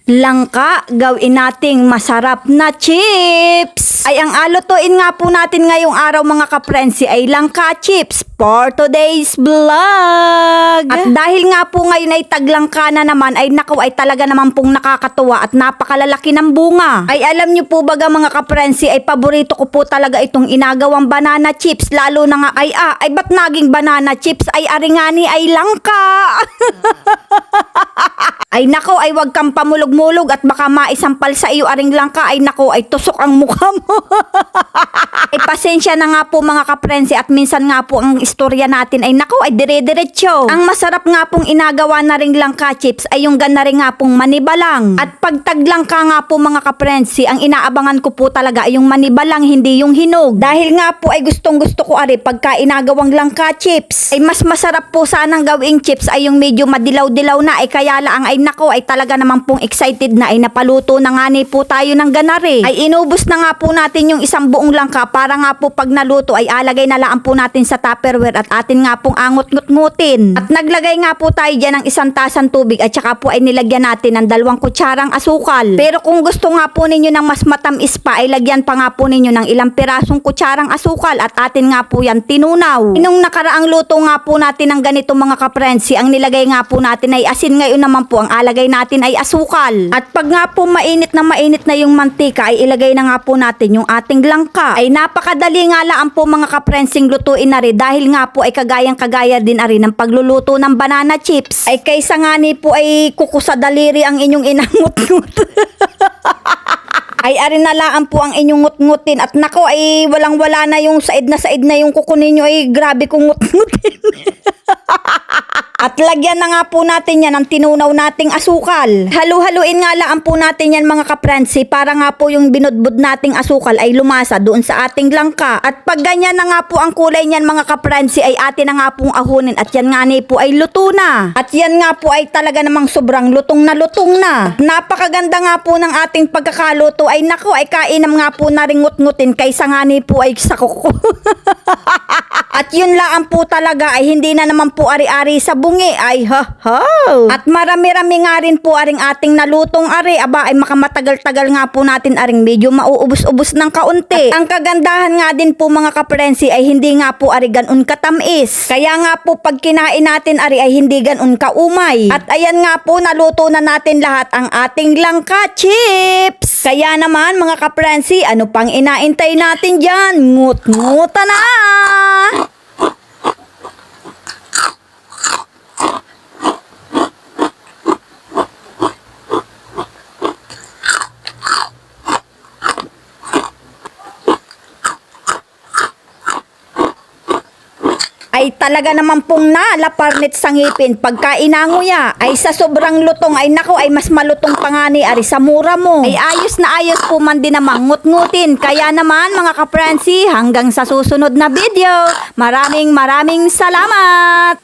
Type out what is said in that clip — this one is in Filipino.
Langka, gawin nating masarap na chips. Ay ang alutuin nga po natin ngayong araw mga kaprensi ay langka chips for today's vlog. At dahil nga po ngayon ay taglangka na naman ay naku ay talaga naman pong nakakatuwa at napakalalaki ng bunga. Ay alam nyo po baga mga kaprensi ay paborito ko po talaga itong inagawang banana chips, lalo na nga ay ba't naging banana chips ay aringani ay langka. Ay nako ay wag kang pamulog-mulog at baka maisampal sa iyo aring langka ay nako ay tusok ang mukha mo. Ay pasensya na nga po mga kaprensi at minsan nga po ang istorya natin ay nako ay dire-diretso. Ang masarap nga pong inagawa na ring langka chips ay yung gana rin nga pong manibalang. At pag taglangka nga po mga kaprensi, ang inaabangan ko po talaga ay yung manibalang, hindi yung hinog. Dahil nga po ay gustong gusto ko ari pagka inagawang langka chips. Ay mas masarap po sanang gawing chips ay yung medyo madilaw-dilaw na ay kaya lang ay nako ay talaga naman pong excited na ay napaluto na nga ni po tayo ng ganari. Ay inubos na nga po natin yung isang buong langka para nga po pag naluto ay alagay na lang po natin sa Tupperware at atin nga pong angot-ngut-ngutin. At naglagay nga po tayo dyan ng isang tasang tubig at saka po ay nilagyan natin ng 2 kutsarang asukal. Pero kung gusto nga po ninyo ng mas matamis pa ay lagyan pa nga po ninyo ng ilang pirasong kutsarang asukal at atin nga po yan tinunaw. Nung nakaraang luto nga po natin ng ganito mga kaprensi, ang nilagay nga po natin ay asin, ngayon naman po ang alagay natin ay asukal. At pag nga po mainit na yung mantika ay ilagay na nga po natin yung ating langka. Ay napakadali nga lang po mga kaprensing lutuin na rin dahil nga po ay kagayang-kagaya din na rin ng pagluluto ng banana chips. Ay kaysa nga ni po ay kukusadaliri ang inyong inangut-ngut. Ay arin na lang po ang inyong ngut-ngutin at nako ay walang-wala na yung said na yung kuko ninyo ay grabe kong ngut-ngutin. At lagyan na nga po natin yan ng tinunaw nating asukal. Halu-haluin nga lang po natin yan mga kaprensi para nga po yung binudbud nating asukal ay lumasa doon sa ating langka. At pag ganyan na nga po ang kulay niyan mga kaprensi ay atin na nga pong ahunin at yan nga ni po ay luto na. At yan nga po ay talaga namang sobrang lutong na. Napakaganda nga po ng ating pagkakaluto ay nako ay kainam nga po na ring ngut-ngutin kaysa nga ni po ay sa kuko. At yun lang po talaga ay hindi na naman po ari-ari sa bungi ay At marami-rami nga rin po aring ating nalutong ari, aba ay makamatagal-tagal nga po natin aring medyo mauubos-ubos ng kaunti. At ang kagandahan nga din po mga kaprensi ay hindi nga po ari ganun katamis. Kaya nga po pag kinain natin ari ay hindi ganun kaumay. At ayan nga po naluto na natin lahat ang ating langka chips. Kaya naman mga kaprensi, ano pang inaintay natin dyan? Ngut-nguta na! Ay talaga naman pong nalaparnit sa ngipin pagka inanguya. Ay sa sobrang lutong ay nako ay mas malutong pa nga ni ari sa mura mo. Ay ayos na ayos po man din namang ngut-ngutin. Kaya naman mga kaprensi, hanggang sa susunod na video. Maraming salamat!